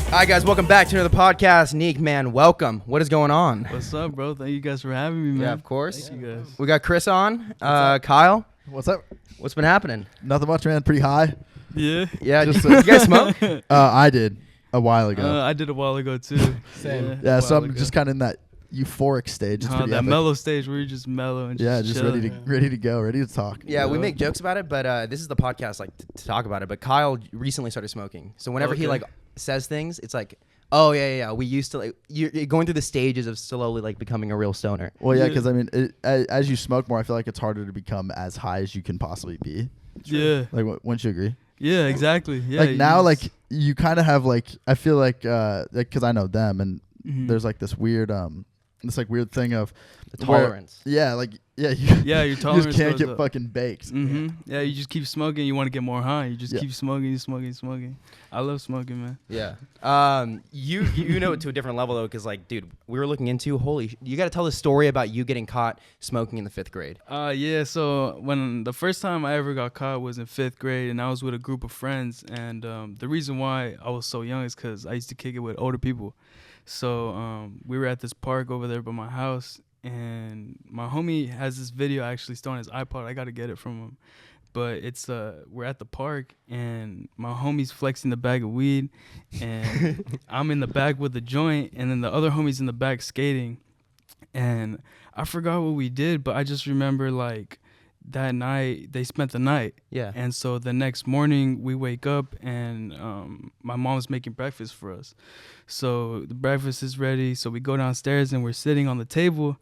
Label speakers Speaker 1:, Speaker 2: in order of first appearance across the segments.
Speaker 1: All right, guys, welcome back to another podcast. Neek, man, welcome. What is going on?
Speaker 2: What's up, bro? Thank you guys for having me, man.
Speaker 1: Yeah, of course.
Speaker 2: Thank you guys.
Speaker 1: We got Chris on. Kyle,
Speaker 3: What's up?
Speaker 1: what's been happening?
Speaker 3: Nothing much, man. Pretty high.
Speaker 2: Yeah.
Speaker 1: Yeah,
Speaker 3: Just,
Speaker 1: you guys smoke?
Speaker 3: I did a while ago.
Speaker 2: I did a while ago, too.
Speaker 1: Same.
Speaker 3: Yeah,
Speaker 2: a
Speaker 3: so
Speaker 2: while
Speaker 3: I'm
Speaker 2: ago.
Speaker 3: just kind of in that euphoric stage. It's pretty
Speaker 2: that
Speaker 3: epic.
Speaker 2: mellow stage where you're just mellow and
Speaker 3: just
Speaker 2: chilling.
Speaker 3: ready to go, ready to talk.
Speaker 1: Yeah, we
Speaker 2: Yeah.
Speaker 1: make jokes about it, but this is the podcast, like, to talk about it. But Kyle recently started smoking. So whenever he,
Speaker 2: Okay.
Speaker 1: like, says things, it's like, oh, yeah. We used to, like, you're going through the stages of slowly, like, becoming a real stoner.
Speaker 3: Well, yeah,
Speaker 2: Yeah.
Speaker 3: because I mean, as you smoke more, I feel like it's harder to become as high as you can possibly be.
Speaker 2: Yeah.
Speaker 3: Like, wouldn't you agree?
Speaker 2: Yeah, exactly. Yeah.
Speaker 3: like
Speaker 2: you
Speaker 3: now,
Speaker 2: just-
Speaker 3: like you kind of have like I feel like because I know them and
Speaker 2: Mhm.
Speaker 3: there's like this weird weird thing of
Speaker 1: The
Speaker 3: where-
Speaker 1: tolerance.
Speaker 3: yeah, like yeah,
Speaker 2: Yeah, your
Speaker 3: you
Speaker 2: tolerance
Speaker 3: just can't
Speaker 2: goes
Speaker 3: get
Speaker 2: up.
Speaker 3: fucking baked.
Speaker 2: Mm-hmm. Yeah, you just keep smoking. You want to get more high. You just
Speaker 3: Yeah.
Speaker 2: keep smoking, smoking. I love smoking, man.
Speaker 1: Yeah. You know it to a different level, though, because, like, dude, we were looking into, you got to tell the story about you getting caught smoking in the 5th grade.
Speaker 2: Yeah, so when the first time I ever got caught was in 5th grade, and I was with a group of friends, and the reason why I was so young is because I used to kick it with older people. So we were at this park over there by my house, and my homie has this video actually still on his iPod. I got to get it from him. But it's we're at the park, and my homie's flexing the bag of weed, and I'm in the back with the joint, and then the other homie's in the back skating. And I forgot what we did, but I just remember, like, that night, they spent the night.
Speaker 1: Yeah.
Speaker 2: And so the next morning, we wake up, and my mom's making breakfast for us. So the breakfast is ready, so we go downstairs, and we're sitting on the table,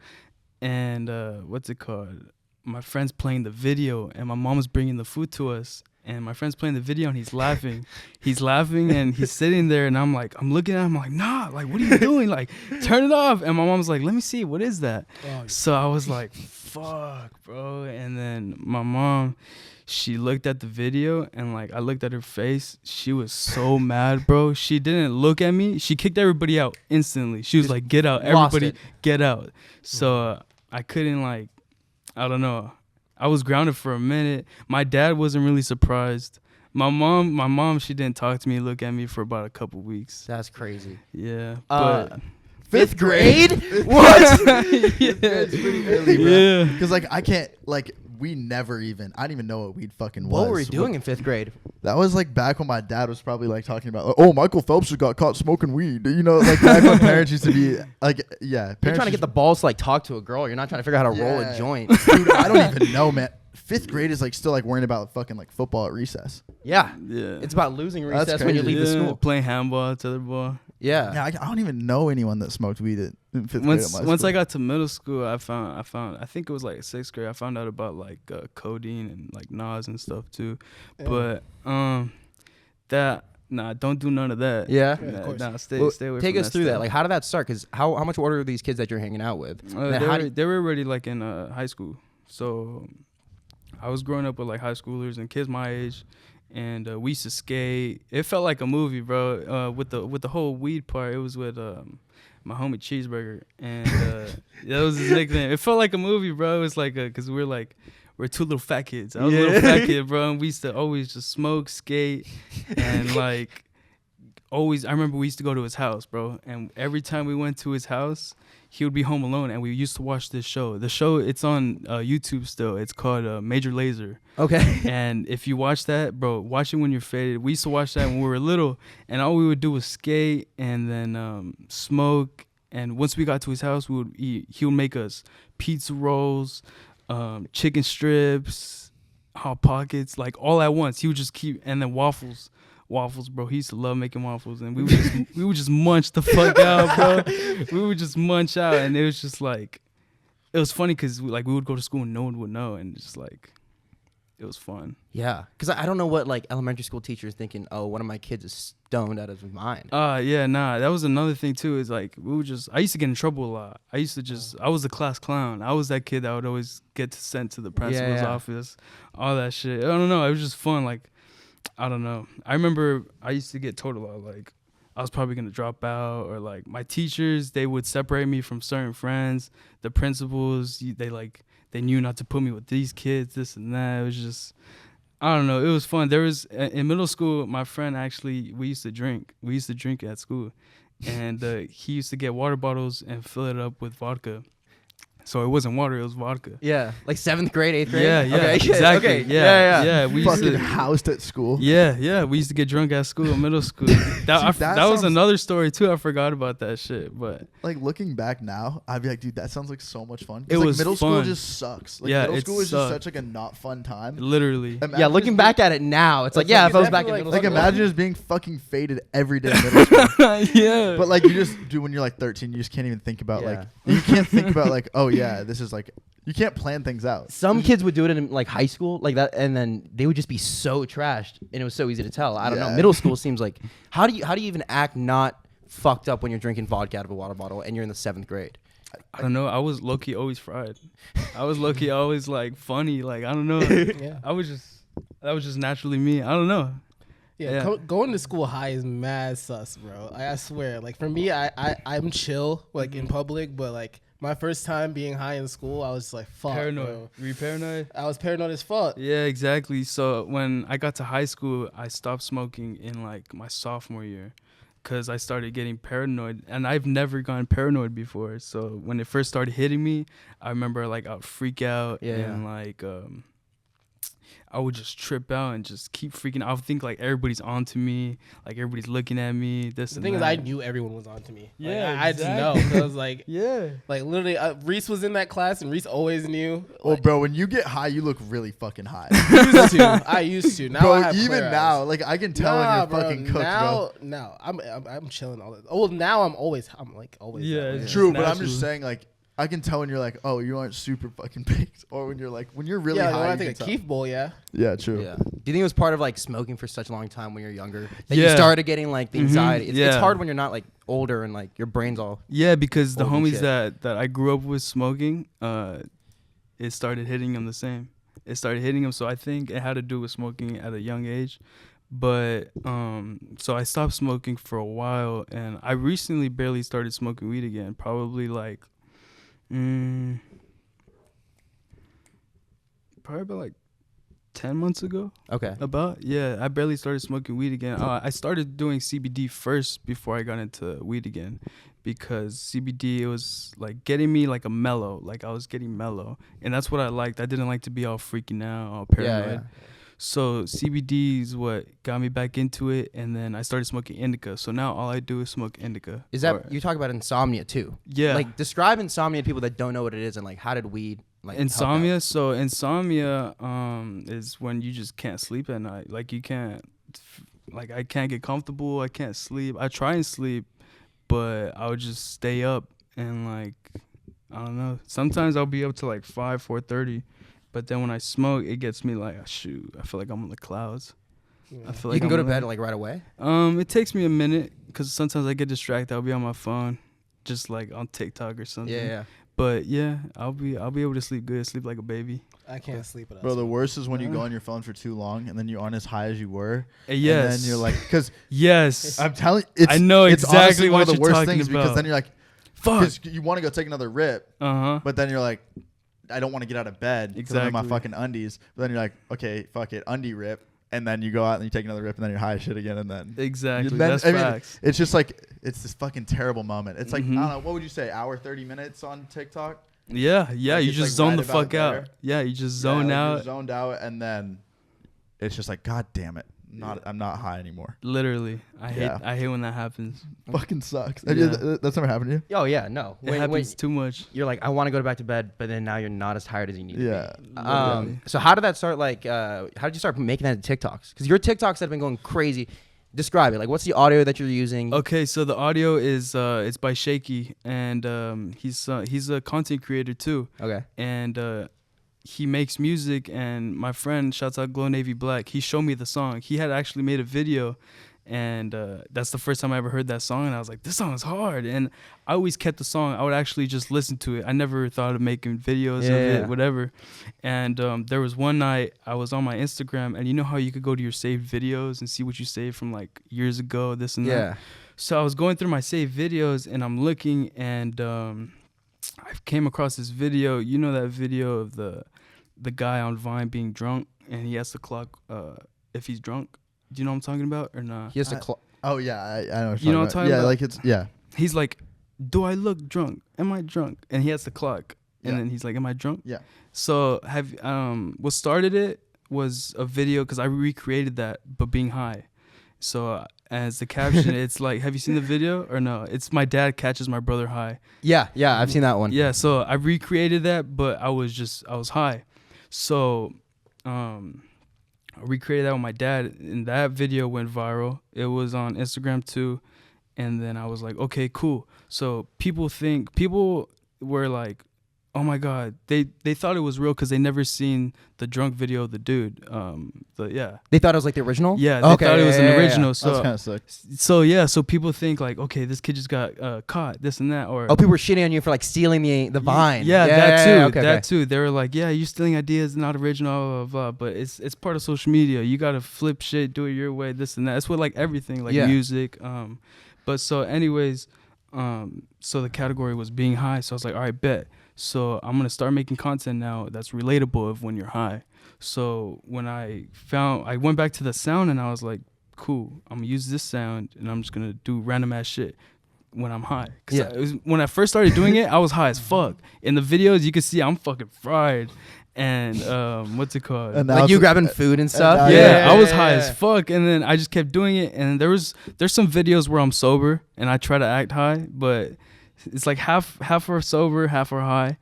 Speaker 2: and what's it called? My friend's playing the video, and my mom's bringing the food to us. And my friend's playing the video, and he's laughing. He's laughing, and he's sitting there, and I'm looking at him, like, nah, like, what are you doing? Like, turn it off. And my mom's like, let me see, what is that? So I was like, fuck, bro. And then my mom, she looked at the video, and, like, I looked at her face. She was so mad, bro. She didn't look at me. She kicked everybody out instantly. She was like, get out.
Speaker 1: Lost
Speaker 2: Everybody,
Speaker 1: it.
Speaker 2: get out. So I couldn't, like, I don't know. I was grounded for a minute. My dad wasn't really surprised. My mom, she didn't talk to me, look at me for about a couple weeks.
Speaker 1: That's crazy.
Speaker 2: Yeah. But
Speaker 1: 5th grade? What?
Speaker 3: It's pretty early, bro.
Speaker 2: Yeah.
Speaker 3: Because like I can't like we never even I didn't even know what weed fucking was.
Speaker 1: What were you doing in 5th grade?
Speaker 3: That was like back when my dad was probably like talking about, oh, Michael Phelps just got caught smoking weed. You know, like back when parents used to be like, yeah.
Speaker 1: You're
Speaker 3: Parents
Speaker 1: trying to get the balls to, like, talk to a girl. You're not trying to figure out how to roll a
Speaker 3: Yeah.
Speaker 1: joint.
Speaker 3: Dude, I don't even know, man. 5th grade is like still like worrying about fucking like football at recess.
Speaker 1: Yeah.
Speaker 2: Yeah.
Speaker 1: It's about losing
Speaker 3: That's
Speaker 1: recess when you
Speaker 3: crazy.
Speaker 1: leave the school.
Speaker 2: Playing handball, tetherball.
Speaker 1: Yeah.
Speaker 3: Yeah, I don't even know anyone that smoked weed in 5th grade.
Speaker 2: Once
Speaker 3: at my
Speaker 2: once
Speaker 3: school.
Speaker 2: I got to middle school, I think it was like 6th grade. I found out about like codeine and like Nas and stuff too.
Speaker 3: Yeah.
Speaker 2: But don't do none of that.
Speaker 1: Yeah.
Speaker 4: Yeah, of course.
Speaker 2: Nah, stay
Speaker 1: Well,
Speaker 2: away.
Speaker 1: take
Speaker 2: from
Speaker 1: us through that.
Speaker 2: stuff.
Speaker 1: Like, how did that start? Because how much older are these kids that you're hanging out with? And how
Speaker 2: They were already like in high school, so I was growing up with like high schoolers and kids my age, and we used to skate. It felt like a movie, bro. With the whole weed part, it was with my homie Cheeseburger, and that was his nickname. It felt like a movie, bro. It was like because we're two little fat kids. I was a little fat kid, bro, and we used to always just smoke, skate, and like always. I remember we used to go to his house, bro, and every time we went to his house, he would be home alone, and we used to watch this show. The show, it's on YouTube still. It's called Major Lazer.
Speaker 1: Okay.
Speaker 2: And if you watch that, bro, watch it when you're faded. We used to watch that when we were little, and all we would do was skate and then smoke. And once we got to his house, we would eat. He would make us pizza rolls, chicken strips, hot pockets, like all at once. He would just keep, and then waffles, bro. He used to love making waffles, and we would just munch the fuck out, bro. We would just munch out, and it was just like, it was funny because we would go to school and no one would know, and it's just like, it was fun.
Speaker 1: Yeah. Because I don't know what, like, elementary school teachers thinking, oh, one of my kids is stoned out of his mind.
Speaker 2: Yeah, nah, that was another thing too, is like, I used to get in trouble a lot. I was the class clown. I was that kid that would always get sent to the principal's office, all that shit. I don't know, it was just fun, like, I don't know. I remember I used to get told a lot, like, I was probably going to drop out, or like my teachers, they would separate me from certain friends. The principals, they knew not to put me with these kids, this and that. It was just, I don't know. It was fun. There was in middle school, my friend actually, we used to drink. We used to drink at school, and he used to get water bottles and fill it up with vodka. So it wasn't water; it was vodka.
Speaker 1: Yeah, like 7th grade, 8th grade.
Speaker 2: Yeah,
Speaker 1: okay.
Speaker 2: exactly.
Speaker 1: Okay.
Speaker 2: Yeah. We used
Speaker 3: Fucking
Speaker 2: to,
Speaker 3: housed at school.
Speaker 2: yeah. We used to get drunk at school, middle school. That was
Speaker 3: sounds-
Speaker 2: another story too. I forgot about that shit, but
Speaker 3: Like looking back now, I'd be like, dude, that sounds like so much fun. 'Cause,
Speaker 2: It
Speaker 3: like,
Speaker 2: was
Speaker 3: middle school
Speaker 2: fun.
Speaker 3: just sucks. Like
Speaker 2: Yeah,
Speaker 3: middle
Speaker 2: it
Speaker 3: school is just
Speaker 2: sucked.
Speaker 3: such like a not fun time.
Speaker 2: literally.
Speaker 3: Imagine
Speaker 1: Yeah, looking
Speaker 3: just
Speaker 1: back at it now, it's like,
Speaker 4: It's
Speaker 1: yeah,
Speaker 4: like
Speaker 1: if I was
Speaker 4: it's
Speaker 1: back in
Speaker 4: definitely
Speaker 1: middle
Speaker 3: like
Speaker 1: school.
Speaker 3: imagine just being fucking faded every day in middle school.
Speaker 2: Yeah.
Speaker 3: But like you just do when you're like 13, you just can't even think about like you can't think about like, oh yeah, this is like you can't plan things out.
Speaker 1: Some kids would do it in like high school, like that, and then they would just be so trashed, and it was so easy to tell. I don't know.
Speaker 3: Yeah.
Speaker 1: Middle school seems like how do you even act not fucked up when you're drinking vodka out of a water bottle and you're in the 7th grade?
Speaker 2: I don't know. I was low key always fried. I was low key always like funny. Like I don't know.
Speaker 4: Yeah.
Speaker 2: That was just naturally me. I don't know.
Speaker 4: Yeah,
Speaker 2: Yeah.
Speaker 4: going to school high is mad sus, bro. I swear. Like for me, I'm chill like in public, but like my first time being high in school, I was just like, fuck,
Speaker 2: Paranoid.
Speaker 4: bro.
Speaker 2: Were you paranoid?
Speaker 4: I was paranoid as fuck.
Speaker 2: Yeah, exactly. So when I got to high school, I stopped smoking in like my sophomore year because I started getting paranoid, and I've never gotten paranoid before. So when it first started hitting me, I remember like I would freak out and like I would just trip out and just keep freaking out. I would think like everybody's onto me, like everybody's looking at me. This
Speaker 4: The
Speaker 2: and
Speaker 4: thing is,
Speaker 2: that.
Speaker 4: I knew everyone was onto me. Like,
Speaker 2: Yeah,
Speaker 4: I just know because like
Speaker 2: Yeah.
Speaker 4: like literally Reese was in that class and Reese always knew.
Speaker 3: Oh, bro, when you get high, you look really fucking high.
Speaker 4: I used to. Now I
Speaker 3: Bro,
Speaker 4: have
Speaker 3: even
Speaker 4: clear
Speaker 3: now,
Speaker 4: eyes.
Speaker 3: like I can tell when you're fucking cooked, bro.
Speaker 4: Now I'm chilling all the. Oh, now I'm always always.
Speaker 2: Yeah,
Speaker 4: that way.
Speaker 2: it's
Speaker 3: True, but I'm
Speaker 2: naturally.
Speaker 3: just saying, like, I can tell when you're like, oh, you aren't super fucking baked, or when you're like, when you're really
Speaker 4: Yeah, like,
Speaker 3: high.
Speaker 4: when I
Speaker 3: you
Speaker 4: think
Speaker 3: can
Speaker 4: of
Speaker 3: tell.
Speaker 4: Keith Bowl, yeah.
Speaker 3: Yeah, true.
Speaker 1: Yeah. Do you think it was part of like smoking for such a long time when you're younger that you
Speaker 2: Yeah.
Speaker 1: started getting like the
Speaker 2: Mhm,
Speaker 1: anxiety? It's
Speaker 2: yeah.
Speaker 1: hard when you're not like older and like your brain's all.
Speaker 2: Yeah, because the
Speaker 1: Old and
Speaker 2: homies
Speaker 1: shit.
Speaker 2: that I grew up with smoking, it started hitting them the same. It started hitting them, so I think it had to do with smoking at a young age. But so I stopped smoking for a while, and I recently barely started smoking weed again. Probably like, probably about like 10 months ago.
Speaker 1: Okay.
Speaker 2: I barely started smoking weed again. I started doing CBD first before I got into weed again, because CBD, it was like getting me like a mellow, like I was getting mellow, and that's what I liked. I didn't like to be all freaking out, all paranoid. So CBD is what got me back into it, and then I started smoking indica. So now all I do is smoke indica.
Speaker 1: Is that you talk about insomnia too?
Speaker 2: Yeah.
Speaker 1: Like describe insomnia to people that don't know what it is and like how did weed like help
Speaker 2: Insomnia.
Speaker 1: out?
Speaker 2: So insomnia is when you just can't sleep at night. Like you can't, like I can't get comfortable. I can't sleep. I try and sleep, but I would just stay up and like I don't know. Sometimes I'll be up to like 4:30, but then when I smoke, it gets me like shoot. I feel like I'm on the clouds.
Speaker 4: Yeah.
Speaker 2: I feel
Speaker 1: You
Speaker 2: like
Speaker 1: can go to
Speaker 2: I'm
Speaker 1: bed like right away.
Speaker 2: It takes me a minute because sometimes I get distracted. I'll be on my phone, just like on TikTok or something.
Speaker 1: Yeah.
Speaker 2: But yeah, I'll be able to sleep good, sleep like a baby.
Speaker 4: I can't sleep without.
Speaker 3: Bro, the
Speaker 4: smoking.
Speaker 3: worst is when you go on your phone for too long and then you aren't as high as you were.
Speaker 2: Yes.
Speaker 3: And then you're like, because
Speaker 2: Yes.
Speaker 3: I'm telling you,
Speaker 2: I know
Speaker 3: it's
Speaker 2: exactly
Speaker 3: honestly one of
Speaker 2: what
Speaker 3: the
Speaker 2: you're
Speaker 3: worst
Speaker 2: talking
Speaker 3: things because
Speaker 2: about.
Speaker 3: then you're like,
Speaker 2: Fuck.
Speaker 3: because you want to go take another rip,
Speaker 2: But
Speaker 3: but then you're like, I don't want to get out of bed because I'm in my
Speaker 2: Exactly.
Speaker 3: fucking undies. But then you're like, okay, fuck it, undie rip. And then you go out and you take another rip and then you're high as shit again. And then
Speaker 2: Exactly.
Speaker 3: then-
Speaker 2: That's
Speaker 3: I mean,
Speaker 2: facts.
Speaker 3: it's just like, it's this fucking terrible moment. It's like,
Speaker 2: Mhm.
Speaker 3: I don't know, what would you say, hour, 30 minutes on TikTok?
Speaker 2: Yeah.
Speaker 3: like,
Speaker 2: You
Speaker 3: it's,
Speaker 2: just
Speaker 3: like,
Speaker 2: zone
Speaker 3: right
Speaker 2: the
Speaker 3: about
Speaker 2: fuck
Speaker 3: there.
Speaker 2: out. Yeah. You just
Speaker 3: Yeah,
Speaker 2: zone
Speaker 3: like, you're
Speaker 2: out.
Speaker 3: zoned out, and then it's just like, God damn it, I'm not high anymore.
Speaker 2: Literally.
Speaker 3: Yeah.
Speaker 2: I hate when that happens.
Speaker 3: Fucking sucks.
Speaker 2: Yeah.
Speaker 3: That's never happened to you?
Speaker 1: Oh yeah, no.
Speaker 2: It happens too much.
Speaker 1: you're like I want to go back to bed, but then now you're not as tired as you need
Speaker 3: Yeah.
Speaker 1: to be.
Speaker 2: Literally.
Speaker 1: So how did that start? Like, how did you start making that TikToks? Because your TikToks have been going crazy. Describe it. Like, what's the audio that you're using?
Speaker 2: Okay, so the audio is it's by Shaky, and he's a content creator too,
Speaker 1: Okay.
Speaker 2: and he makes music. And my friend, shouts out Glow Navy Black, he showed me the song. He had actually made a video, and that's the first time I ever heard that song, and I was like, this song is hard. And I always kept the song. I would actually just listen to it. I never thought of making videos of it, whatever. And there was one night I was on my Instagram, and you know how you could go to your saved videos and see what you saved from like years ago, this and that.
Speaker 1: Yeah.
Speaker 2: So I was going through my saved videos, and I'm looking, and I came across this video. You know that video of the guy on Vine being drunk? and he has to clock if he's drunk. Do you know what I'm talking about or not?
Speaker 1: He has to clock.
Speaker 3: Oh yeah, I know. What
Speaker 2: You know
Speaker 3: you're
Speaker 2: what I'm talking
Speaker 3: yeah,
Speaker 2: about?
Speaker 3: like it's yeah.
Speaker 2: He's like, do I look drunk? Am I drunk? And he has to clock. And
Speaker 3: Yeah.
Speaker 2: then he's like, am I drunk?
Speaker 3: Yeah.
Speaker 2: So what started it was a video because I recreated that, but being high. So as the caption, it's like, have you seen the video or no? It's my dad catches my brother high.
Speaker 1: Yeah, I've seen that one.
Speaker 2: Yeah, so I recreated that, but I was high. So I recreated that with my dad, and that video went viral. It was on Instagram too. And then I was like, okay, cool. So people were like, oh my God, they thought it was real because they never seen the drunk video of the dude.
Speaker 1: They thought it was like the original.
Speaker 2: Yeah, they thought it was an original.
Speaker 3: That's
Speaker 2: So
Speaker 3: kind of sick.
Speaker 2: so people think like, okay, this kid just got caught, this and that, or
Speaker 1: Oh, people were shitting on you for like stealing the vine.
Speaker 2: Yeah, that too.
Speaker 1: Okay.
Speaker 2: Too. They were like, yeah, you stealing ideas, not original, blah, blah, blah. But it's part of social media. You gotta flip shit, do it your way, this and that. It's with like everything, like music. But so anyways, so the category was being high. So I was like, all right, bet. So I'm gonna start making content now that's relatable of when you're high. So when I went back to the sound and I was like, cool, I'm gonna use this sound and I'm just gonna do random ass shit when I'm high. Cause when I first started doing it, I was high as fuck. In the videos, you can see I'm fucking fried. And what's it called?
Speaker 3: And
Speaker 1: Like you grabbing food and stuff.
Speaker 2: Yeah, I was high as fuck, and then I just kept doing it. And there's some videos where I'm sober and I try to act high, but it's like half are sober, half are high,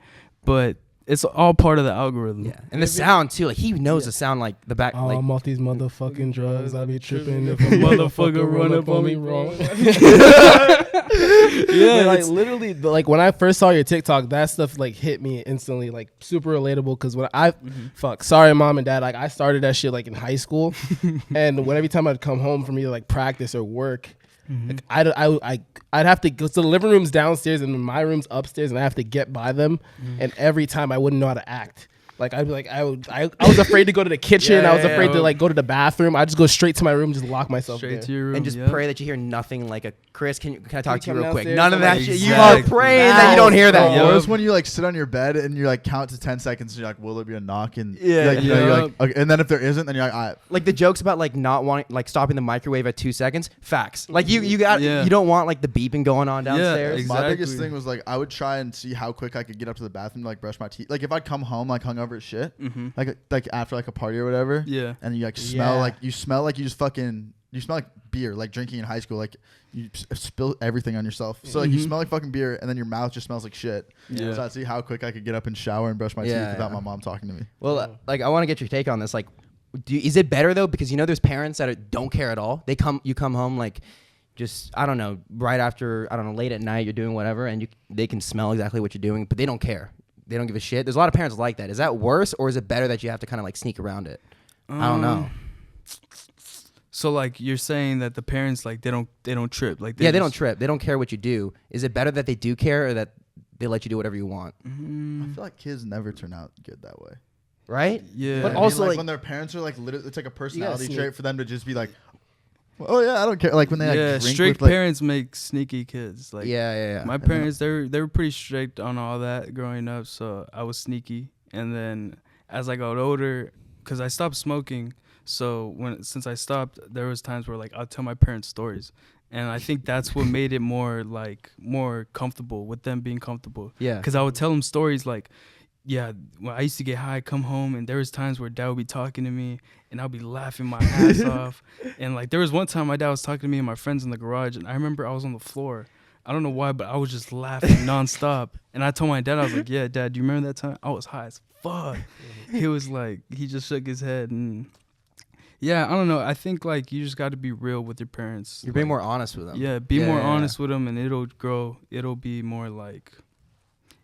Speaker 2: but it's all part of the algorithm.
Speaker 1: Yeah, and the sound too. Like he knows the sound like the back.
Speaker 4: Oh,
Speaker 1: Like
Speaker 4: I'm off these motherfucking drugs. I be tripping if a motherfucker run up on me wrong.
Speaker 2: Yeah,
Speaker 4: like literally, like when I first saw your TikTok, that stuff like hit me instantly, like super relatable. Because when sorry, mom and dad, like I started that shit like in high school, and every time I'd come home from either like practice or work, like I'd have to go. So the living room's downstairs and my room's upstairs, and I have to get by them. And every time I wouldn't know how to act. Like I'd be like I was afraid to go to the kitchen. I was afraid to like go to the bathroom. I just go straight to my room, just lock myself
Speaker 2: straight
Speaker 4: there.
Speaker 2: to your room
Speaker 1: and just pray that you hear nothing like a Chris. Can I talk to you
Speaker 4: come
Speaker 1: real quick?
Speaker 4: downstairs?
Speaker 1: None of that
Speaker 4: Like,
Speaker 1: shit. You are
Speaker 2: exactly.
Speaker 1: praying that you don't hear that.
Speaker 3: Or
Speaker 2: Yup.
Speaker 3: it's when you like sit on your bed and you like count to 10 seconds and you're like, will there be a knock? And
Speaker 1: Yeah.
Speaker 3: you're like, okay. And then if there isn't, then you're like, all right.
Speaker 1: Like the jokes about like not wanting like stopping the microwave at 2 seconds. Facts. Like you
Speaker 2: Yeah.
Speaker 1: don't want like the beeping going on downstairs.
Speaker 2: exactly.
Speaker 3: My biggest thing was like I would try and see how quick I could get up to the bathroom to like brush my teeth. Like if I'd come home like hungover as shit, like after like a party or whatever, and you like smell like you smell like you smell like beer, like drinking in high school, like you spill everything on yourself. So like you smell like fucking beer, and then your mouth just smells like shit.
Speaker 2: Yeah.
Speaker 3: So I'd see how quick I could get up and shower and brush my teeth without my mom talking to me.
Speaker 1: Well, like I want to get your take on this. Like, is it better though? Because there's parents that don't care at all. You come home like, just I don't know, right after late at night, you're doing whatever, and they can smell exactly what you're doing, but they don't care. They don't give a shit. There's a lot of parents like that. Is that worse, or is it better that you have to kind of like sneak around it? I don't know.
Speaker 2: So like you're saying that the parents like they don't trip, like
Speaker 1: they don't trip. They don't care what you do. Is it better that they do care, or that they let you do whatever you want?
Speaker 3: I feel like kids never turn out good that way.
Speaker 1: Right?
Speaker 2: Yeah.
Speaker 1: But
Speaker 3: I mean,
Speaker 1: also
Speaker 3: like
Speaker 1: like
Speaker 3: when their parents are like literally, it's like a personality
Speaker 4: sneak.
Speaker 3: trait for them to just be like, oh yeah, I don't care. Like when they like drink
Speaker 2: strict
Speaker 3: with, like,
Speaker 2: parents make sneaky kids. Like
Speaker 1: yeah.
Speaker 2: my parents, they were pretty strict on all that growing up, so I was sneaky. And then as I got older, because I stopped smoking, so since I stopped, there was times where like I'll tell my parents stories, and I think that's what made it more comfortable with them being comfortable.
Speaker 1: Yeah.
Speaker 2: Because I would tell them stories like, yeah, when I used to get high, come home, and there was times where dad would be talking to me, and I'll be laughing my ass off. And like there was one time my dad was talking to me and my friends in the garage, and I remember I was on the floor. I don't know why, but I was just laughing nonstop. And I told my dad, I was like, yeah, Dad, do you remember that time? I was high as fuck. He was like, he just shook his head. And yeah, I don't know. I think like you just got to be real with your parents.
Speaker 1: You're being more honest with them.
Speaker 2: Yeah, be more honest with them, and it'll grow. It'll be more like,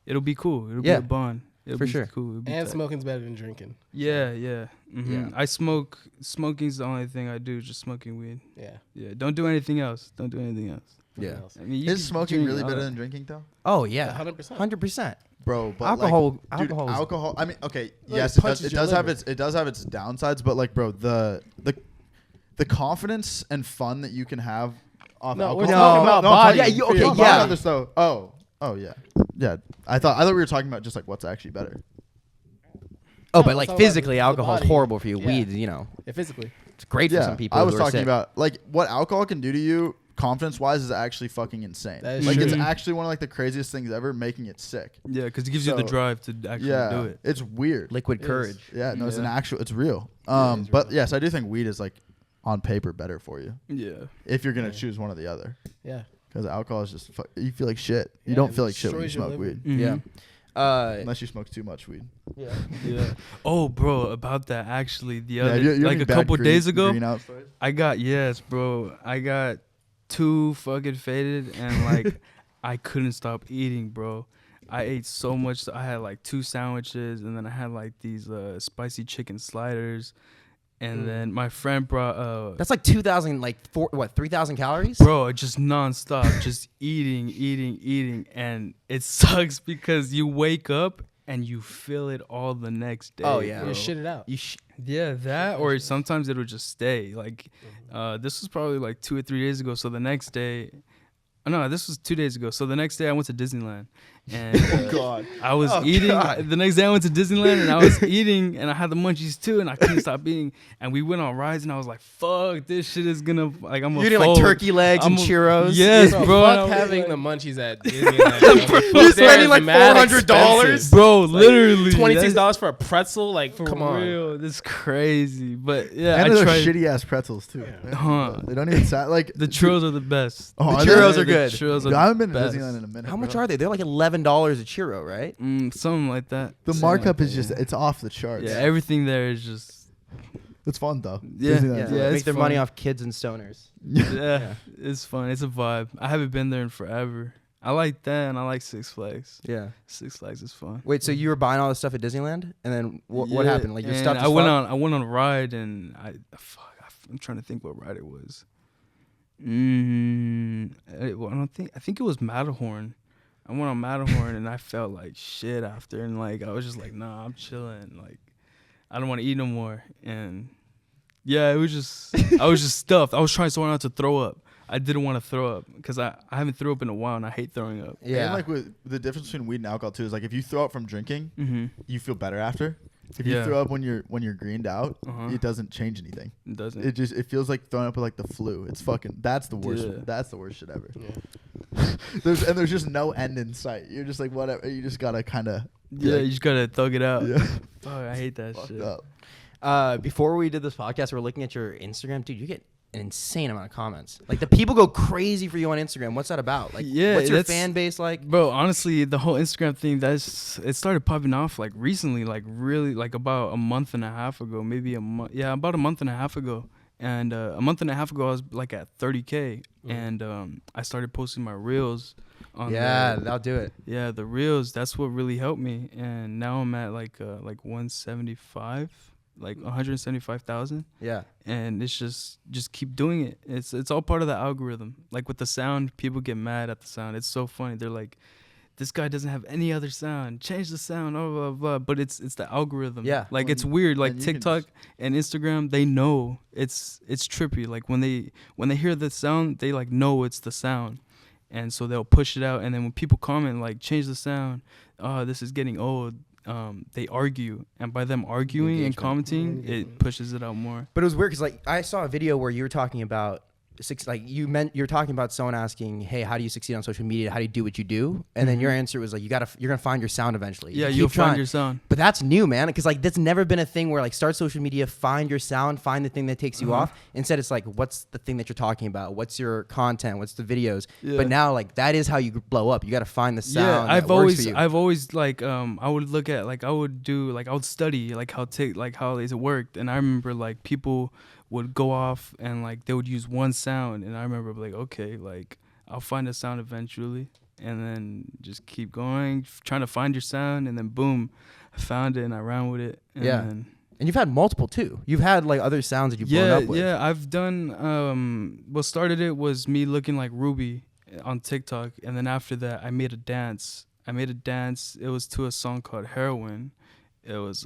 Speaker 2: it'll be cool. It'll be a bond. It'll
Speaker 1: For
Speaker 2: be
Speaker 1: sure.
Speaker 2: cool. It'll be
Speaker 4: And
Speaker 2: tight.
Speaker 4: smoking's better than drinking.
Speaker 2: Yeah.
Speaker 1: Yeah.
Speaker 2: I smoke. Smoking's the only thing I do. Just smoking weed.
Speaker 4: Yeah.
Speaker 2: Yeah. Don't do anything else.
Speaker 1: Yeah.
Speaker 2: I mean, you
Speaker 3: is
Speaker 2: can
Speaker 3: smoking
Speaker 2: drink
Speaker 3: really
Speaker 2: all
Speaker 3: better
Speaker 2: that.
Speaker 3: than drinking though?
Speaker 1: Oh yeah.
Speaker 4: 100%.
Speaker 1: 100%.
Speaker 3: Bro, but
Speaker 1: Alcohol.
Speaker 3: like, dude,
Speaker 1: Alcohol.
Speaker 3: alcohol. I mean, okay,
Speaker 4: Well,
Speaker 3: yes,
Speaker 4: it
Speaker 3: it does,
Speaker 4: punches
Speaker 3: it
Speaker 4: your
Speaker 3: does have
Speaker 4: liver.
Speaker 3: its downsides, but like, bro, the confidence and fun that you can have off
Speaker 4: No,
Speaker 3: alcohol.
Speaker 4: we're talking about body.
Speaker 1: Yeah, you-
Speaker 3: I'm
Speaker 1: okay,
Speaker 3: talking
Speaker 1: yeah.
Speaker 3: about this though. Oh yeah. I thought we were talking about just like what's actually better.
Speaker 1: Oh,
Speaker 4: No,
Speaker 1: but
Speaker 4: I'm
Speaker 1: like
Speaker 4: talking about
Speaker 1: physically,
Speaker 4: the
Speaker 1: alcohol is
Speaker 4: body.
Speaker 1: horrible for you.
Speaker 4: Yeah.
Speaker 1: Weed, you know,
Speaker 4: Yeah, physically.
Speaker 1: it's great for some people.
Speaker 3: I was
Speaker 1: who are
Speaker 3: talking
Speaker 1: sick.
Speaker 3: about like what alcohol can do to you confidence-wise is actually fucking insane.
Speaker 4: That is
Speaker 3: Like it's
Speaker 4: true.
Speaker 3: actually one of like the craziest things ever, making it sick.
Speaker 2: Yeah, because it gives you the
Speaker 3: So,
Speaker 2: drive to actually do it.
Speaker 3: It's weird.
Speaker 1: liquid
Speaker 4: It is.
Speaker 1: courage.
Speaker 3: Yeah, no, it's an
Speaker 2: Yeah.
Speaker 3: actual. It's real.
Speaker 4: It is
Speaker 3: But
Speaker 4: real.
Speaker 3: yes, I do think weed is like on paper better for you
Speaker 2: Yeah.
Speaker 3: if you're gonna
Speaker 4: Yeah.
Speaker 3: choose one or the other.
Speaker 4: Yeah.
Speaker 3: Because alcohol is just you feel like shit. You
Speaker 4: Yeah,
Speaker 3: don't
Speaker 4: it
Speaker 3: feel like shit when you
Speaker 4: destroys your
Speaker 3: smoke
Speaker 4: liver.
Speaker 3: weed,
Speaker 1: Yeah.
Speaker 3: unless you smoke too much weed.
Speaker 1: Yeah.
Speaker 2: Yeah. Oh, bro, about that actually, the
Speaker 3: Yeah,
Speaker 2: other
Speaker 3: you have
Speaker 2: like
Speaker 3: any
Speaker 2: a
Speaker 3: bad
Speaker 2: couple
Speaker 3: green-
Speaker 2: days ago,
Speaker 3: green out stories?
Speaker 2: I got I got too fucking faded and like I couldn't stop eating, bro. I ate so much. I had like 2 sandwiches and then I had like these spicy chicken sliders, and then my friend brought
Speaker 1: That's like 2,000, like 3,000 calories?
Speaker 2: bro, just nonstop, just eating, and it sucks because you wake up and you feel it all the next day.
Speaker 1: Oh, yeah.
Speaker 2: bro.
Speaker 4: You shit it out.
Speaker 2: Yeah, that or sometimes it would just stay. Like, this was probably like 2 or 3 days ago. So the next day, no, this was 2 days ago. So the next day I went to Disneyland, and
Speaker 3: God.
Speaker 2: I was
Speaker 1: Oh,
Speaker 2: eating.
Speaker 1: God.
Speaker 2: The next day I went to Disneyland and I was eating, and I had the munchies too, and I couldn't stop eating. And we went on rides, and I was like, "Fuck, this shit is gonna like I'm
Speaker 1: You're
Speaker 2: gonna
Speaker 1: eating like turkey legs and churros?
Speaker 2: Yes,
Speaker 4: Bro,
Speaker 2: bro. and I
Speaker 4: fuck
Speaker 2: was
Speaker 4: having
Speaker 2: like-
Speaker 4: the munchies at Disneyland. bro.
Speaker 1: You're
Speaker 4: They're
Speaker 1: spending like
Speaker 4: mad
Speaker 1: $400?
Speaker 4: expensive.
Speaker 2: bro, literally
Speaker 4: $26 for a pretzel? Like,
Speaker 2: For
Speaker 4: come on.
Speaker 2: real, that's crazy. But yeah,
Speaker 3: And
Speaker 2: I
Speaker 3: those
Speaker 2: tried.
Speaker 3: shitty ass pretzels too.
Speaker 2: Huh.
Speaker 3: They don't even sound like
Speaker 2: The churros are the best.
Speaker 3: Oh,
Speaker 1: The
Speaker 3: are
Speaker 1: churros
Speaker 3: they?
Speaker 1: are good.
Speaker 2: The churros are
Speaker 3: I haven't been
Speaker 2: the
Speaker 3: to
Speaker 2: best.
Speaker 3: Disneyland in a minute.
Speaker 1: How much
Speaker 3: bro.
Speaker 1: are they? They're like $11 a churro, right?
Speaker 2: Something like that.
Speaker 3: The
Speaker 2: Something
Speaker 3: markup
Speaker 2: like
Speaker 3: is
Speaker 2: that,
Speaker 3: just
Speaker 2: yeah.
Speaker 3: it's off the charts.
Speaker 2: Yeah, everything there is just
Speaker 3: It's fun though.
Speaker 2: Yeah.
Speaker 3: Disneyland's
Speaker 2: Yeah,
Speaker 3: fun.
Speaker 1: Make
Speaker 2: it's
Speaker 1: their money
Speaker 2: fun.
Speaker 1: off kids and stoners.
Speaker 2: yeah, it's fun. It's a vibe. I haven't been there in forever. I like that, and I like Six Flags.
Speaker 1: Yeah.
Speaker 2: Six Flags is fun.
Speaker 1: Wait, so you were buying all this stuff at Disneyland, and then what
Speaker 2: Yeah,
Speaker 1: happened? Like your
Speaker 2: and
Speaker 1: stuff.
Speaker 2: I went on a ride, and I'm trying to think what ride it was. Well, I think it was Matterhorn. I went on Matterhorn and I felt like shit after, and like I was just like, nah, I'm chilling. Like I don't want to eat no more. And yeah, it was just I was just stuffed. I was trying so hard not to throw up. I didn't want to throw up because I haven't threw up in a while and I hate throwing up.
Speaker 1: Yeah.
Speaker 3: And like with the difference between weed and alcohol too is like if you throw up from drinking,
Speaker 2: Mm-hmm.
Speaker 3: you feel better after. If you
Speaker 2: Yeah.
Speaker 3: throw up when you're greened out,
Speaker 2: Uh-huh.
Speaker 3: it doesn't change anything.
Speaker 2: It doesn't.
Speaker 3: It feels like throwing up with like the flu. It's fucking that's the worst.
Speaker 2: Yeah.
Speaker 3: That's the worst shit ever.
Speaker 4: Yeah.
Speaker 3: There's just no end in sight. You're just like whatever. You just gotta kind of
Speaker 2: Yeah, you just gotta thug it out.
Speaker 3: yeah.
Speaker 2: Fuck, I hate that
Speaker 3: Fucked
Speaker 2: shit.
Speaker 3: up.
Speaker 1: Before we did this podcast, we were looking at your Instagram, dude. You get an insane amount of comments. Like the people go crazy for you on Instagram. What's that about? Like,
Speaker 2: Yeah,
Speaker 1: what's your
Speaker 2: that's-
Speaker 1: fan base like?
Speaker 2: Bro, honestly, the whole Instagram thing, it started popping off like recently, like really like about a month and a half ago, maybe a month. Yeah, about a month and a half ago. And a month and a half ago, I was like at 30K, and I started posting my reels. On
Speaker 1: That'll do it.
Speaker 2: yeah, the reels. That's what really helped me. And now I'm at like 175, like 175,000.
Speaker 1: Yeah.
Speaker 2: And it's just keep doing it. It's all part of the algorithm. Like with the sound, people get mad at the sound. It's so funny. They're like, this guy doesn't have any other sound. Change the sound, blah blah blah. But it's the algorithm.
Speaker 1: Yeah.
Speaker 2: Like
Speaker 3: Well,
Speaker 2: it's weird. Like
Speaker 3: and you can
Speaker 2: TikTok and Instagram, they know it's trippy. Like when they hear the sound, they like know it's the sound. And so they'll push it out. And then when people comment like change the sound, this is getting old. They argue, and by them arguing and
Speaker 1: Engagement.
Speaker 2: commenting, it pushes it out more.
Speaker 1: But it was weird because like I saw a video where you were talking about you're talking about someone asking, hey, how do you succeed on social media? How do you do what you do? And then your answer was like, you're gonna find your sound eventually.
Speaker 2: Yeah,
Speaker 1: You
Speaker 2: you'll
Speaker 1: keep trying.
Speaker 2: find your sound.
Speaker 1: But that's new, man, because like that's never been a thing where like start social media, find your sound, find the thing that takes you off. Instead, it's like, what's the thing that you're talking about? What's your content? What's the videos?
Speaker 2: Yeah.
Speaker 1: But now like that is how you blow up. You got to find the sound.
Speaker 2: Yeah,
Speaker 1: that works for you.
Speaker 2: I've always like I would look at like I would study like how it worked, and I remember like people would go off and like they would use one sound, and I remember like, okay, like I'll find a sound eventually, and then just keep going, trying to find your sound, and then boom, I found it and I ran with it. And
Speaker 1: Yeah.
Speaker 2: then,
Speaker 1: And you've had multiple too. You've had like other sounds that you've blown up with.
Speaker 2: Yeah, I've done. What started it was me looking like Ruby on TikTok, and then after that, I made a dance. It was to a song called Heroin. It was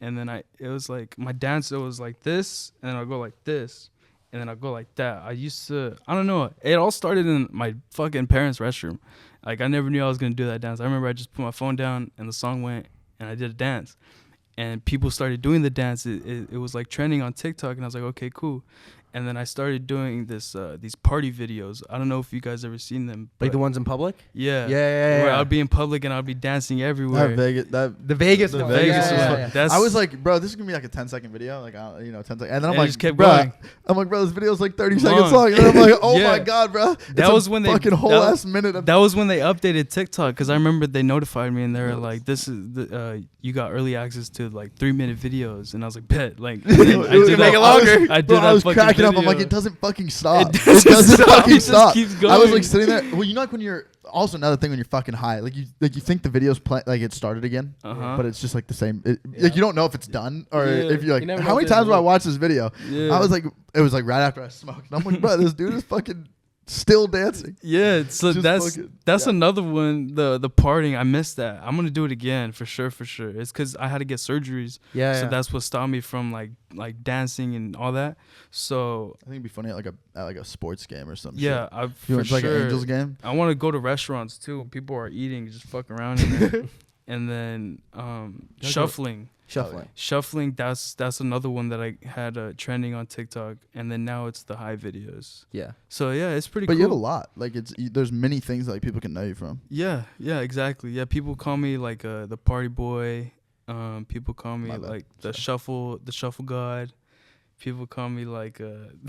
Speaker 2: and then it was like my dance. It was like this, and then I'll go like this, and then I'll go like that. I don't know. It all started in my fucking parents' restroom. Like I never knew I was gonna do that dance. I remember I just put my phone down, and the song went, and I did a dance. and people started doing the dance. It was like trending on TikTok, and I was like, okay, cool. And then I started doing these party videos. I don't know if you guys ever seen them.
Speaker 1: Like the ones in public?
Speaker 2: Yeah.
Speaker 1: Yeah.
Speaker 2: Where I'd be in public and I'd be dancing everywhere.
Speaker 1: The Vegas one.
Speaker 2: That's,
Speaker 3: I was like, bro, this is gonna be like a 10-second video, like 10 seconds. And then I'm
Speaker 2: I
Speaker 3: like,
Speaker 2: just kept
Speaker 3: bro,
Speaker 2: going.
Speaker 3: I'm like, bro, this video's like 30 seconds long. And then I'm like, oh my god, bro,
Speaker 2: that was when they
Speaker 3: fucking whole ass minute.
Speaker 2: That was when they updated TikTok, because I remember they notified me and they were like, "This is you got early access to like 3-minute videos," and I was like, "Bet." Like, I did
Speaker 3: make it longer.
Speaker 2: I
Speaker 3: was cracking up. I'm like, it doesn't fucking stop. It doesn't fucking stop.
Speaker 2: Keeps going.
Speaker 3: I was like sitting there. Well, you know, like when you're also another thing when you're fucking high, like you think the video's like it started again, but it's just like the same. Like you don't know if it's done or if you're like, how many times do I watch this video?
Speaker 2: Yeah.
Speaker 3: I was like, it was like right after I smoked. And I'm like, bro, this dude is fucking still dancing.
Speaker 2: Yeah, so
Speaker 3: Just
Speaker 2: that's another one. The partying, I missed that. I'm gonna do it again for sure. It's because I had to get surgeries. So that's what stopped me from like dancing and all that. So
Speaker 3: I think it'd be funny at like a sports game or something.
Speaker 2: Yeah, for sure.
Speaker 3: Like an Angels game.
Speaker 2: I want to go to restaurants too. People are eating, just fuck around in there. And then shuffling. That's another one that I had trending on TikTok, and then now it's the high videos.
Speaker 1: Yeah.
Speaker 2: So yeah, it's pretty cool.
Speaker 3: But you have a lot. Like there's many things that like people can know you from.
Speaker 2: Yeah, exactly. Yeah, people call me like the party boy. People call me like the shuffle god. People call me like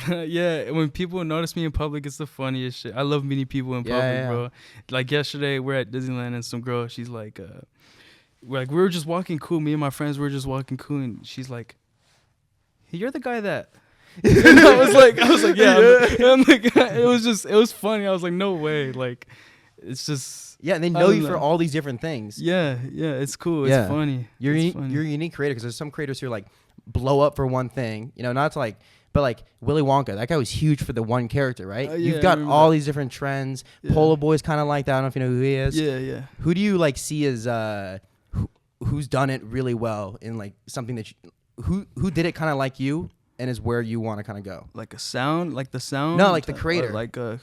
Speaker 2: yeah. When people notice me in public, it's the funniest shit. I love meeting people in public, bro. Like yesterday, we're at Disneyland, and some girl, she's like. We were just walking cool. Me and my friends were just walking cool, and she's like, "Hey, you're the guy that." And I was like, yeah. I'm like, it was funny. I was like, no way. Like, it's just.
Speaker 1: Yeah, and they know you for all these different things.
Speaker 2: Yeah, it's cool. It's funny.
Speaker 1: You're a unique creator, because there's some creators who like blow up for one thing. You know, not to like. But like Willy Wonka, that guy was huge for the one character, right? You've got all these different trends. Polo Boy's kind of like that. I don't know if you know who he is.
Speaker 2: Yeah.
Speaker 1: Who do you like see as who's done it really well in like something that who did it kind of like you and is where you want to kind of go?
Speaker 2: Like the sound.
Speaker 1: No, like the creator.
Speaker 2: Like I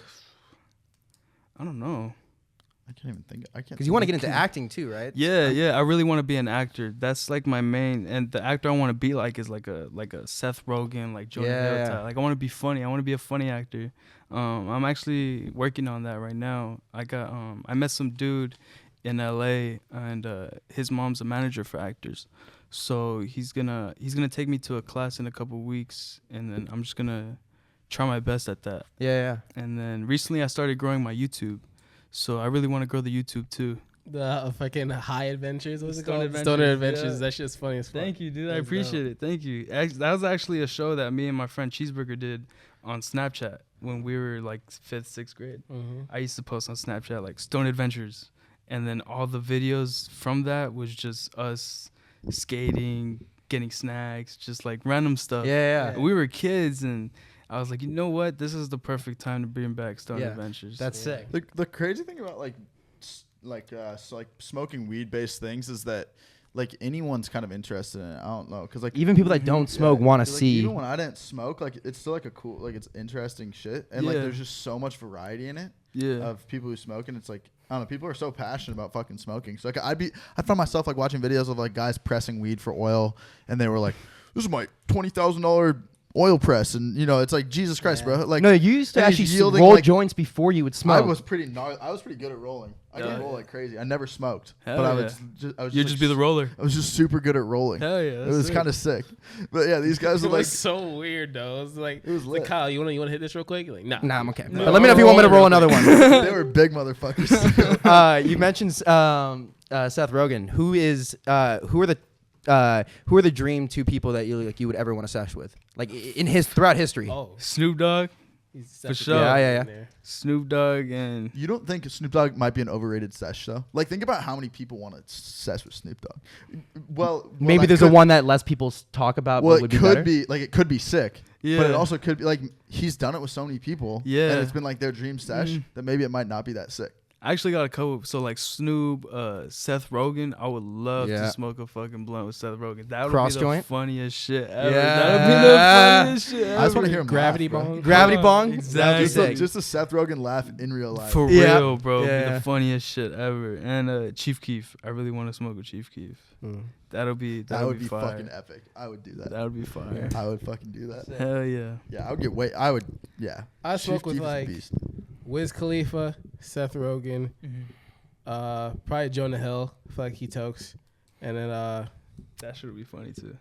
Speaker 2: don't know.
Speaker 3: I can't even think. I can't.
Speaker 1: Because you want to get into acting too, right?
Speaker 2: Yeah. I really want to be an actor. That's like my main. And the actor I want to be like is like a Seth Rogen, like Jonah Hill type. Like I want to be funny. I want to be a funny actor. I'm actually working on that right now. I met some dude in LA, and his mom's a manager for actors. So he's gonna take me to a class in a couple weeks, and then I'm just gonna try my best at that.
Speaker 1: Yeah.
Speaker 2: And then recently I started growing my YouTube. So I really want to grow the YouTube too.
Speaker 4: The fucking high adventures, what's it called?
Speaker 2: Stoner Adventures.
Speaker 4: Yeah. That shit's funny as fuck.
Speaker 2: Thank you, dude. I appreciate it. Thank you. That was actually a show that me and my friend Cheeseburger did on Snapchat when we were like 5th, 6th grade. Mm-hmm. I used to post on Snapchat like Stone Adventures. And then all the videos from that was just us skating, getting snacks, just like random stuff.
Speaker 1: Yeah.
Speaker 2: We were kids, and I was like, you know what? This is the perfect time to bring back Stone Adventures.
Speaker 1: That's sick.
Speaker 3: The crazy thing about like smoking weed based things is that like anyone's kind of interested in it. I don't know, because like
Speaker 1: even people that don't smoke want to see.
Speaker 3: Even when I didn't smoke, like it's still like a cool, like it's interesting shit, and like there's just so much variety in it. Of people who smoke, and it's like I don't know, people are so passionate about fucking smoking. So like I'd find myself like watching videos of like guys pressing weed for oil, and they were like, "This is my $20,000 oil press," and you know it's like Jesus Christ, bro. Like
Speaker 1: no, you used to actually roll like, joints before you would smoke.
Speaker 3: I was pretty good at rolling. I could roll like crazy. I never smoked,
Speaker 2: Hell
Speaker 3: but
Speaker 2: yeah.
Speaker 3: I was
Speaker 2: just
Speaker 3: like,
Speaker 2: be the roller.
Speaker 3: I was just super good at rolling.
Speaker 2: Hell yeah,
Speaker 3: it was kind of sick. But yeah, these guys
Speaker 4: it
Speaker 3: were like
Speaker 4: was so weird though. It was like Kyle, you want to hit this real quick? You're like, nah,
Speaker 1: I'm okay. No, but let me know if you want me to roll another one.
Speaker 3: They were big motherfuckers.
Speaker 1: You mentioned Seth Rogen. Who are the dream 2 people that you would ever want to sesh with, like throughout history?
Speaker 2: Snoop Dogg. For sure.
Speaker 1: Yeah.
Speaker 2: Snoop Dogg and.
Speaker 3: You don't think Snoop Dogg might be an overrated sesh though? Like think about how many people want to sesh with Snoop Dogg. Well
Speaker 1: maybe there's a one that less people talk about.
Speaker 3: Well,
Speaker 1: but
Speaker 3: it could be like it could be sick.
Speaker 2: Yeah.
Speaker 3: But it also could be like he's done it with so many people.
Speaker 2: Yeah.
Speaker 3: And it's been like their dream sesh that maybe it might not be that sick.
Speaker 2: I actually got a couple. So like Snoop, Seth Rogen. I would love to smoke a fucking blunt with Seth Rogen. That would be the
Speaker 1: joint?
Speaker 2: funniest shit ever.
Speaker 1: Yeah.
Speaker 2: That would be the funniest shit ever.
Speaker 3: I just want to hear him
Speaker 4: Gravity
Speaker 3: laugh, bro.
Speaker 4: bong.
Speaker 1: Gravity bong.
Speaker 2: Exactly.
Speaker 3: Just a Seth Rogen laugh in real life.
Speaker 2: For real, bro.
Speaker 1: Yeah.
Speaker 2: Be the funniest shit ever. And Chief Keef. I really want to smoke with Chief Keef. That would be fire.
Speaker 3: Fucking epic. I would do that.
Speaker 2: That would be fire.
Speaker 3: I would fucking do that.
Speaker 2: Hell yeah.
Speaker 3: Yeah, I would get way. I would. Yeah.
Speaker 4: I smoke
Speaker 3: Chief
Speaker 4: with
Speaker 3: Keef is a
Speaker 4: like
Speaker 3: beast.
Speaker 4: Wiz Khalifa, Seth Rogen, probably Jonah Hill. I feel like he tokes, and then
Speaker 2: That should be funny too.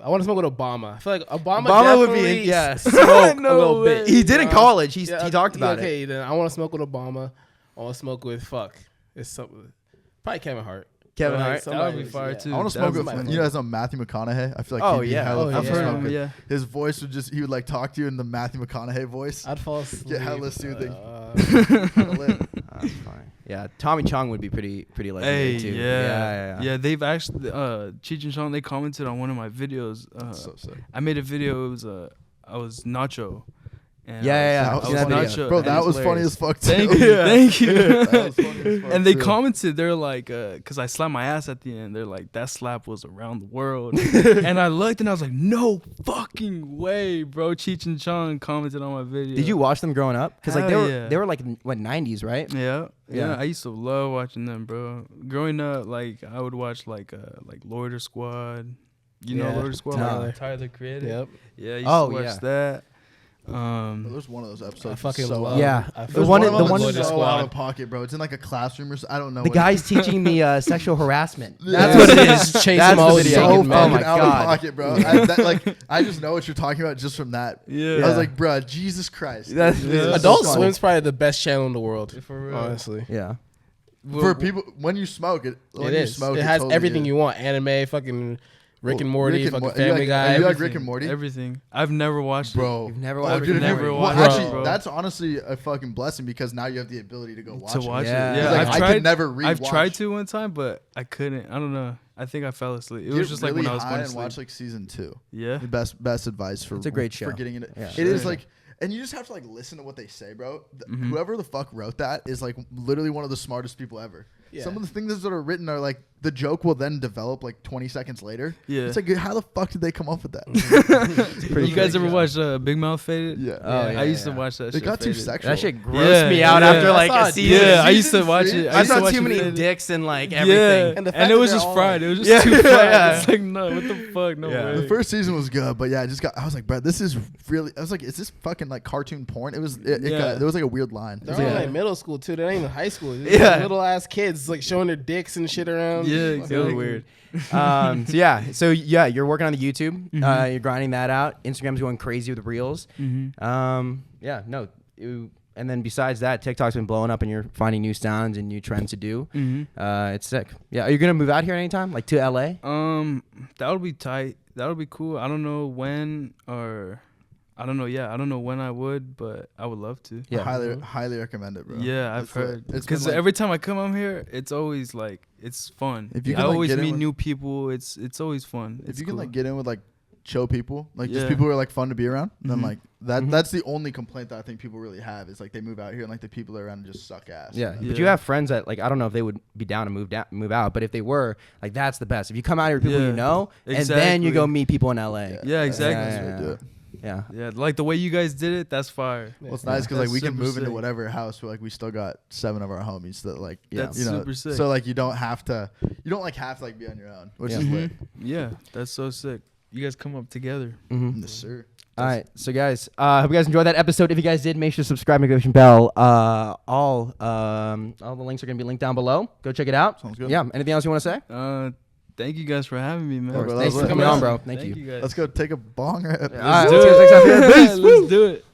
Speaker 4: I want to smoke with Obama. I feel like Obama
Speaker 1: would be
Speaker 4: smoke
Speaker 2: No
Speaker 4: a little
Speaker 2: way.
Speaker 4: bit.
Speaker 1: He did in college. He talked about it.
Speaker 4: Okay, then I want to smoke with Obama. I want to smoke with It's something. Probably Kevin Hart.
Speaker 1: Kevin
Speaker 4: Like,
Speaker 1: Hart.
Speaker 2: That would be fire too.
Speaker 3: I want to
Speaker 2: That
Speaker 3: smoke
Speaker 2: would
Speaker 3: with.
Speaker 2: be
Speaker 3: You
Speaker 2: fire.
Speaker 3: know, as Matthew McConaughey. I feel like.
Speaker 1: Oh,
Speaker 3: he'd be
Speaker 1: yeah.
Speaker 3: hella
Speaker 4: Oh,
Speaker 3: fun
Speaker 2: I've
Speaker 3: to
Speaker 2: heard
Speaker 3: smoke
Speaker 2: him.
Speaker 3: with.
Speaker 2: Yeah.
Speaker 3: His voice would just. He would like talk to you in the Matthew McConaughey voice.
Speaker 4: I'd fall asleep.
Speaker 3: Get hella soothing.
Speaker 1: Kinda lit. That's fine. Yeah, Tommy Chong would be pretty legendary
Speaker 2: Hey,
Speaker 1: too.
Speaker 2: yeah. They've actually Cheech and Chong. They commented on one of my videos.
Speaker 3: So sick.
Speaker 2: I made a video. It was I was Nacho. And
Speaker 1: Yeah.
Speaker 3: That
Speaker 2: I
Speaker 3: was
Speaker 2: was
Speaker 3: funny.
Speaker 2: Nacho.
Speaker 3: Bro,
Speaker 2: and
Speaker 3: that
Speaker 2: it's
Speaker 3: was funny
Speaker 1: hilarious.
Speaker 3: as fuck too.
Speaker 2: Thank you, thank you.
Speaker 3: That was funny as fuck
Speaker 2: And they
Speaker 3: too.
Speaker 2: commented, they're like, because I slapped my ass at the end. They're like, that slap was around the world. And I looked and I was like, no fucking way, bro. Cheech and Chong commented on my video.
Speaker 1: Did you watch them growing up? Because like
Speaker 2: Hell yeah.
Speaker 1: they were like what 90s, right?
Speaker 2: Yeah.
Speaker 1: Yeah.
Speaker 2: I used to love watching them, bro. Growing up, like I would watch like Loiter Squad. You know
Speaker 4: Yeah,
Speaker 2: Loiter Squad?
Speaker 1: Tyler.
Speaker 2: Like, Tyler created.
Speaker 4: Yep.
Speaker 2: Yeah, I used
Speaker 1: Oh,
Speaker 2: to watch
Speaker 1: yeah.
Speaker 2: that.
Speaker 3: There's one of those episodes.
Speaker 4: I fucking
Speaker 3: so
Speaker 4: love.
Speaker 1: Yeah.
Speaker 4: I
Speaker 1: The
Speaker 4: fucking
Speaker 1: one-
Speaker 4: love
Speaker 1: the one-
Speaker 4: Loiter
Speaker 3: so out
Speaker 4: Squad.
Speaker 3: of pocket, bro. It's in like a classroom or so. I don't know.
Speaker 1: The
Speaker 3: what
Speaker 1: guy's teaching me sexual harassment.
Speaker 3: Yeah.
Speaker 1: That's what it is.
Speaker 4: Chase
Speaker 1: That's
Speaker 4: him all
Speaker 1: the
Speaker 4: with
Speaker 1: video.
Speaker 3: so
Speaker 4: naked men.
Speaker 1: Oh
Speaker 3: fucking
Speaker 1: my
Speaker 3: out of
Speaker 1: god.
Speaker 3: pocket, bro. I just know what you're talking about just from that.
Speaker 2: Yeah.
Speaker 3: I was like, bro, Jesus Christ.
Speaker 1: That's-
Speaker 3: This is
Speaker 4: Adult
Speaker 3: so funny.
Speaker 4: Swim's probably the best channel in the world.
Speaker 2: For real.
Speaker 4: Honestly.
Speaker 1: Yeah.
Speaker 3: For people, when you smoke it, when
Speaker 4: It
Speaker 3: you
Speaker 4: is.
Speaker 3: smoke
Speaker 4: It has
Speaker 3: totally
Speaker 4: everything
Speaker 3: is.
Speaker 4: you want. Anime, fucking Rick and
Speaker 3: Well,
Speaker 4: Morty,
Speaker 3: Rick and
Speaker 4: fucking
Speaker 3: Mor-
Speaker 4: Family
Speaker 3: you
Speaker 4: Guy.
Speaker 3: like Rick and Morty?
Speaker 2: Everything. I've never watched
Speaker 3: Bro.
Speaker 1: You've never
Speaker 3: Oh,
Speaker 1: watched
Speaker 3: dude,
Speaker 1: Rick and
Speaker 2: never
Speaker 1: Morty?
Speaker 2: watched
Speaker 3: Well,
Speaker 2: it,
Speaker 3: actually,
Speaker 2: bro.
Speaker 3: that's honestly a fucking blessing because now you have the ability to go watch
Speaker 2: to
Speaker 3: it.
Speaker 2: watch
Speaker 1: Yeah.
Speaker 2: it. Yeah,
Speaker 3: It's like,
Speaker 2: I've
Speaker 3: I
Speaker 2: tried.
Speaker 3: could never rewatch.
Speaker 2: I've tried to one time, but I couldn't. I don't know. I think I fell asleep. It
Speaker 3: Get
Speaker 2: was just like
Speaker 3: really
Speaker 2: when I was
Speaker 3: high
Speaker 2: going to
Speaker 3: and
Speaker 2: sleep.
Speaker 3: watch like season 2.
Speaker 2: Yeah.
Speaker 3: The best advice for
Speaker 1: It's a great
Speaker 3: for
Speaker 1: show.
Speaker 3: getting it.
Speaker 1: Yeah.
Speaker 3: It is
Speaker 1: Sure.
Speaker 3: like, and you just have to like listen to what they say, bro.
Speaker 2: Mhm.
Speaker 3: Whoever the fuck wrote that is like literally one of the smartest people ever.
Speaker 4: Yeah.
Speaker 3: Some of the things that are written are like the joke will then develop like 20 seconds later.
Speaker 2: Yeah.
Speaker 3: It's like how the fuck did they come up with that?
Speaker 2: You guys ever watch Big Mouth Faded?
Speaker 3: Yeah.
Speaker 1: Oh, yeah,
Speaker 2: I used to
Speaker 1: yeah.
Speaker 2: watch that
Speaker 3: It
Speaker 2: shit.
Speaker 3: got too
Speaker 2: Faded.
Speaker 3: sexual.
Speaker 1: That shit grossed me out
Speaker 2: yeah.
Speaker 1: after like
Speaker 4: I saw
Speaker 1: a
Speaker 4: it.
Speaker 1: season.
Speaker 2: Yeah, I used to
Speaker 3: Season
Speaker 2: watch
Speaker 3: three?
Speaker 2: it.
Speaker 1: I
Speaker 2: used to
Speaker 1: saw
Speaker 2: watch
Speaker 1: too
Speaker 2: it
Speaker 1: many
Speaker 2: Faded.
Speaker 1: dicks and like
Speaker 2: Yeah,
Speaker 1: everything.
Speaker 4: And the fact
Speaker 2: and it
Speaker 4: that
Speaker 2: was
Speaker 4: they're
Speaker 2: just
Speaker 4: all,
Speaker 2: fried.
Speaker 4: like-
Speaker 2: It was just
Speaker 1: Yeah.
Speaker 2: too fried.
Speaker 1: Yeah.
Speaker 2: It's like, no, what the fuck? No
Speaker 1: Yeah.
Speaker 2: way.
Speaker 3: The first season was good, but yeah, I was like, bro, this is really. I was like, is this fucking like cartoon porn? It was.
Speaker 2: Yeah.
Speaker 3: There was like a weird line.
Speaker 4: They're
Speaker 1: Yeah.
Speaker 4: all like middle school too. They're not even high school. They're
Speaker 1: Yeah.
Speaker 4: like little ass kids like showing their dicks and shit around.
Speaker 2: Yeah,
Speaker 4: Fucking-
Speaker 2: exactly.
Speaker 1: weird. So you're working on the YouTube. You're grinding that out. Instagram's going crazy with reels. And then besides that, TikTok's been blowing up, and you're finding new sounds and new trends to do. It's sick. Yeah, are you gonna move out here anytime, like to LA?
Speaker 2: That would be tight. That would be cool. I don't know when or. I don't know. Yeah, I don't know when I would, but I would love to.
Speaker 1: Yeah.
Speaker 3: Highly recommend it, bro.
Speaker 2: Yeah, I've
Speaker 3: It's
Speaker 2: heard.
Speaker 3: it's
Speaker 2: Because
Speaker 3: been, like-
Speaker 2: every time I come out here, it's always like it's fun.
Speaker 3: If you
Speaker 2: I
Speaker 3: can, like,
Speaker 2: always
Speaker 3: get in
Speaker 2: meet
Speaker 3: with-
Speaker 2: new people. It's always fun.
Speaker 3: if
Speaker 2: It's
Speaker 3: you can
Speaker 2: cool.
Speaker 3: like get in with like chill people, like just
Speaker 2: Yeah.
Speaker 3: people who are like fun to be around, then
Speaker 2: Mhm.
Speaker 3: like that.
Speaker 1: Mhm.
Speaker 3: That's the only complaint that I think people really have is like they move out here and like the people that are around just suck ass.
Speaker 1: Yeah,
Speaker 3: you know?
Speaker 1: but you have friends that like I don't know if they would be down to move out, but if they were, like that's the best. If you come out here with people
Speaker 2: Yeah.
Speaker 1: you know, and then you
Speaker 2: Exactly.
Speaker 1: go meet people in LA.
Speaker 2: Yeah, exactly.
Speaker 3: That's the way to do it.
Speaker 1: Yeah.
Speaker 2: Yeah, like the way you guys did it, that's fire.
Speaker 3: Well, it's nice because like
Speaker 2: That's
Speaker 3: we can
Speaker 2: super
Speaker 3: move into
Speaker 2: sick.
Speaker 3: whatever house. Where, like we still got 7 of our homies that like
Speaker 2: That's
Speaker 3: you know,
Speaker 2: super sick.
Speaker 3: So like you don't have to like be on your own, which
Speaker 1: Yeah.
Speaker 3: is lit.
Speaker 2: Yeah, that's so sick. You guys come up together.
Speaker 1: Mm-hmm.
Speaker 3: Yes, sir.
Speaker 1: All right, so guys, hope you guys enjoyed that episode. If you guys did, make sure to subscribe, notification bell. All the links are gonna be linked down below. Go check it out.
Speaker 3: Sounds good.
Speaker 1: Yeah. Anything else you want to say?
Speaker 2: Thank you guys for having me, man.
Speaker 3: Yeah, bro, that
Speaker 1: Thanks
Speaker 3: was
Speaker 1: for
Speaker 3: lit.
Speaker 1: coming on, bro. Thank you.
Speaker 2: guys.
Speaker 3: Let's go take a bong rip.
Speaker 1: All right,
Speaker 2: do
Speaker 1: let's
Speaker 2: it.
Speaker 1: go next time. Peace.
Speaker 2: Let's do it.